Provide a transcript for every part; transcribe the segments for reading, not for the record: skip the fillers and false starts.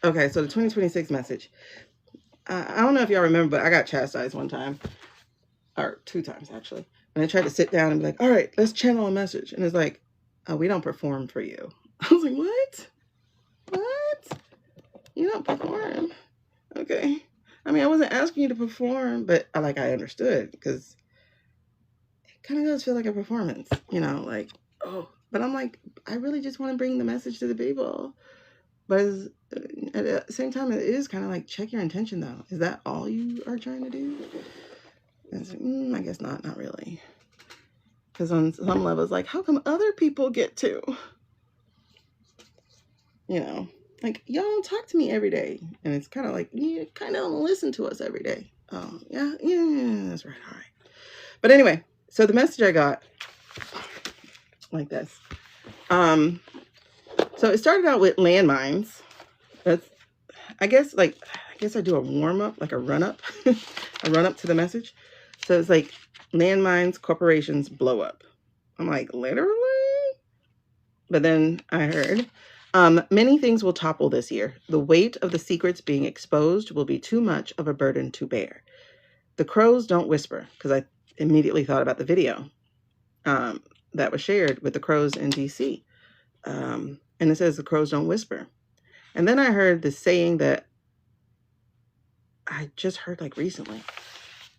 Okay, so the 2026 message. I don't know if y'all remember, but I got chastised one time, or 2 times actually. And I tried to sit down and be like, all right, let's channel a message. And it's like, oh, we don't perform for you. I was like, what? What? You don't perform? Okay. I mean, I wasn't asking you to perform, but I understood, because it kind of does feel like a performance, like, oh, but I'm like, I really just want to bring the message to the people. But at the same time, it is kind of like, check your intention, though. Is that all you are trying to do? And it's like, I guess not really. Because on some levels, like, how come other people get to? Like, y'all don't talk to me every day. And it's kind of like, you kind of don't listen to us every day. Oh, yeah, that's right. All right. But anyway, so the message I got, like this. So it started out with landmines. That's, I guess I do a warm up, like a run up, a run up to the message. So it's like, landmines, corporations blow up. I'm like, literally? But then I heard, many things will topple this year. The weight of the secrets being exposed will be too much of a burden to bear. The crows don't whisper, because I immediately thought about the video that was shared with the crows in DC. And it says the crows don't whisper. And then I heard this saying that I just heard like recently.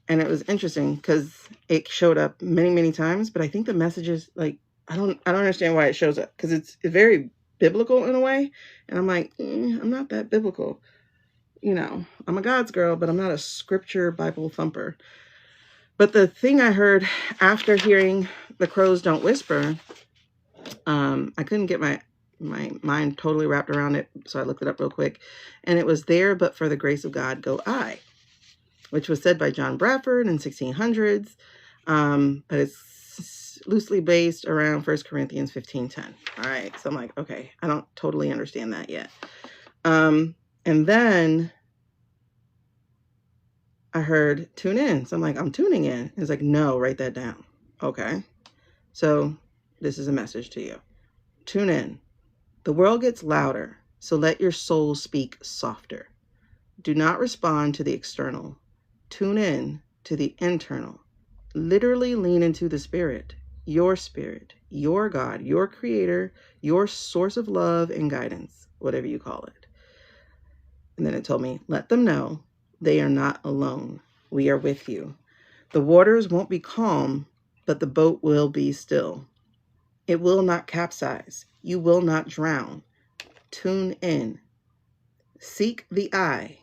And it was interesting because it showed up many, many times. But I think the message is like, I don't understand why it shows up, because it's very biblical in a way. And I'm like, I'm not that biblical. I'm a God's girl, but I'm not a scripture Bible thumper. But the thing I heard after hearing the crows don't whisper, I couldn't get my mind totally wrapped around it. So I looked it up real quick. And it was, there, but for the grace of God, go I, which was said by John Bradford in 1600s. But it's loosely based around 1 Corinthians 15:10. All right. So I'm like, okay, I don't totally understand that yet. And then I heard tune in. So I'm like, I'm tuning in. It's like, no, write that down. Okay. So this is a message to you. Tune in. The world gets louder, so let your soul speak softer. Do not respond to the external. Tune in to the internal. Literally lean into the spirit, your God, your creator, your source of love and guidance, whatever you call it. And then it told me, let them know they are not alone. We are with you. The waters won't be calm, but the boat will be still. It will not capsize. You will not drown. Tune in. Seek the I,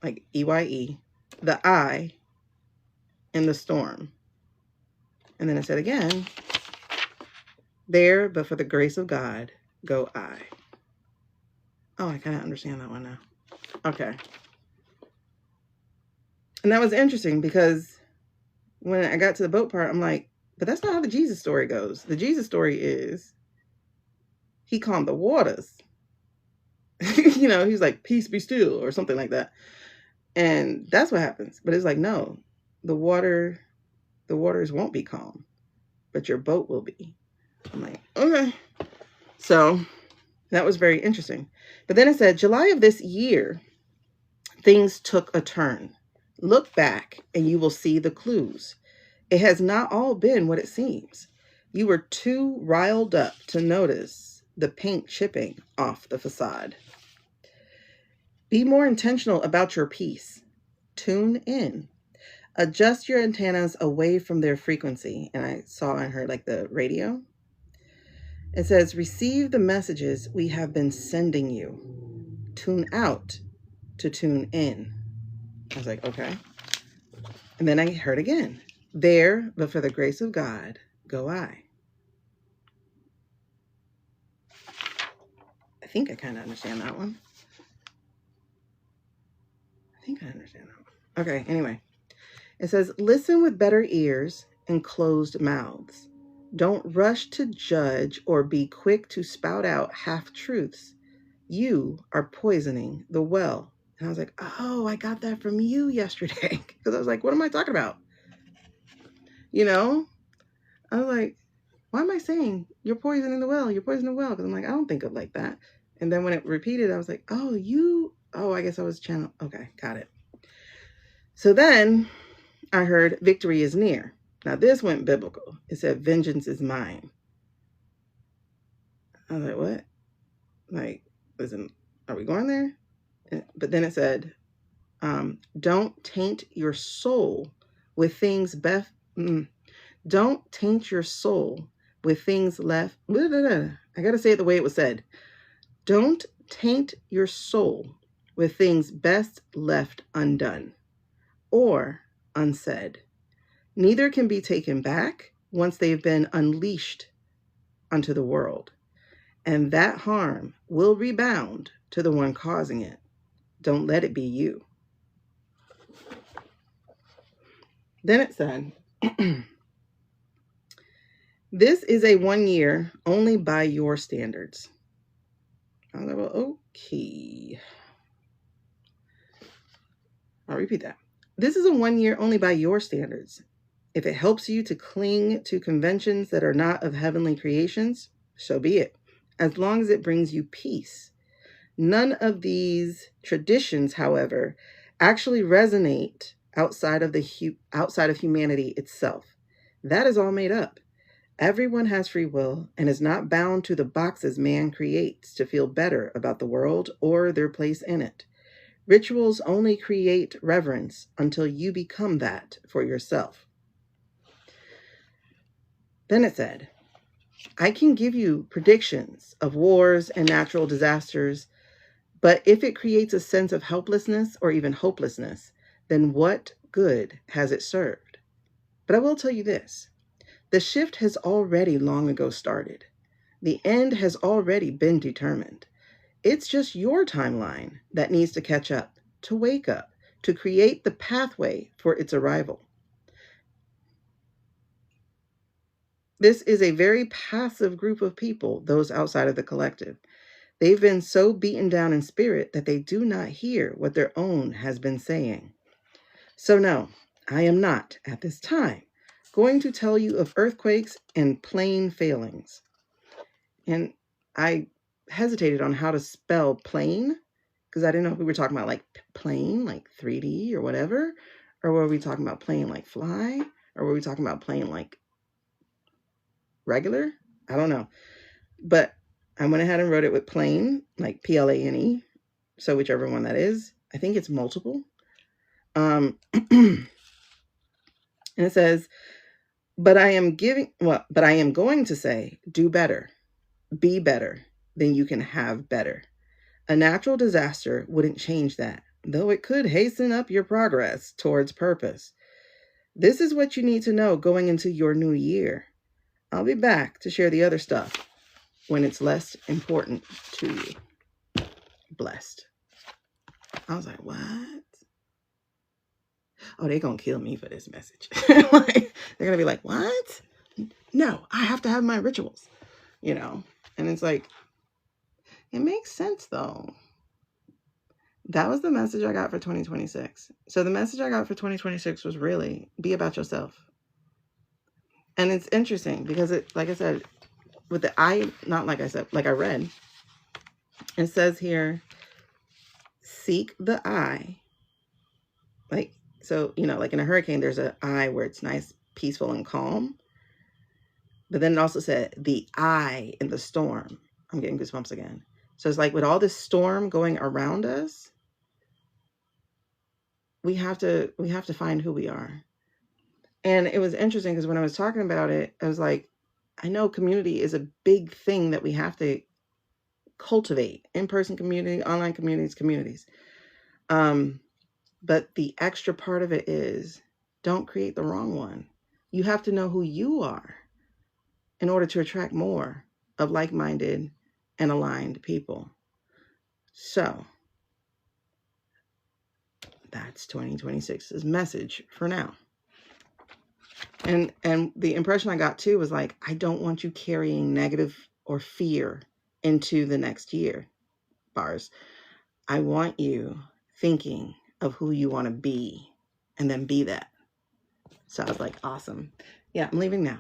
like EYE, the I in the storm. And then it said again, there, but for the grace of God, go I. Oh, I kind of understand that one now. Okay. And that was interesting, because when I got to the boat part, I'm like, but that's not how the Jesus story goes. The Jesus story is, he calmed the waters. He's like, peace be still, or something like that. And that's what happens. But it's like, no, the waters won't be calm, but your boat will be. I'm like, okay. So that was very interesting. But then it said, July of this year, things took a turn. Look back and you will see the clues. It has not all been what it seems. You were too riled up to notice the paint chipping off the facade. Be more intentional about your peace. Tune in. Adjust your antennas away from their frequency. And I saw and heard like the radio. It says, receive the messages we have been sending you. Tune out to tune in. I was like, okay. And then I heard again, there, but for the grace of God, go I. I think I kind of understand that one. Okay, anyway. It says, listen with better ears and closed mouths. Don't rush to judge or be quick to spout out half-truths. You are poisoning the well. And I was like, oh, I got that from you yesterday. Because I was like, what am I talking about? I was like, why am I saying you're poisoning the well? You're poisoning the well. Because I'm like, I don't think of like that. And then when it repeated, I was like, oh, I guess I was channel. Okay, got it. So then I heard victory is near. Now this went biblical. It said, vengeance is mine. I was like, what? Like, listen, are we going there? But then it said, don't taint your soul with things don't taint your soul with things left. I got to say it the way it was said. Don't taint your soul with things best left undone or unsaid. Neither can be taken back once they've been unleashed unto the world. And that harm will rebound to the one causing it. Don't let it be you. Then it said, this is a 1 year only by your standards. I was like, well, okay. I'll repeat that. This is a 1 year only by your standards. If it helps you to cling to conventions that are not of heavenly creations, so be it, as long as it brings you peace. None of these traditions, however, actually resonate outside of humanity itself. That is all made up. Everyone has free will and is not bound to the boxes man creates to feel better about the world or their place in it. Rituals only create reverence until you become that for yourself. Then it said, I can give you predictions of wars and natural disasters, but if it creates a sense of helplessness or even hopelessness, then what good has it served? But I will tell you this. The shift has already long ago started. The end has already been determined. It's just your timeline that needs to catch up, to wake up, to create the pathway for its arrival. This is a very passive group of people, those outside of the collective. They've been so beaten down in spirit that they do not hear what their own has been saying. So no, I am not, at this time, going to tell you of earthquakes and plane failings. And I hesitated on how to spell plane, because I didn't know if we were talking about like plane, like 3D or whatever, or were we talking about plane like fly, or were we talking about plane like regular? I don't know. But I went ahead and wrote it with plane, like Plane. So whichever one that is. I think it's multiple. And it says, but I am going to say, do better, be better, then you can have better. A natural disaster wouldn't change that, though it could hasten up your progress towards purpose. This is what you need to know going into your new year. I'll be back to share the other stuff when it's less important to you. Blessed. I was like, what? Oh, they're going to kill me for this message. They're going to be like, what? No, I have to have my rituals, And it's like, it makes sense though. That was the message I got for 2026. So the message I got for 2026 was really be about yourself. And it's interesting because like I said, with the like I read, it says here, seek the eye. Like, so, like in a hurricane, there's an eye where it's nice, peaceful, and calm. But then it also said the eye in the storm. I'm getting goosebumps again. So it's like with all this storm going around us, we have to find who we are. And it was interesting because when I was talking about it, I was like, I know community is a big thing that we have to cultivate. In-person community, online communities. But the extra part of it is don't create the wrong one. You have to know who you are in order to attract more of like-minded and aligned people. So that's 2026's message for now. And the impression I got too was like, I don't want you carrying negative or fear into the next year. Bars. I want you thinking of who you want to be and then be that. So I was like, awesome. Yeah, I'm leaving now.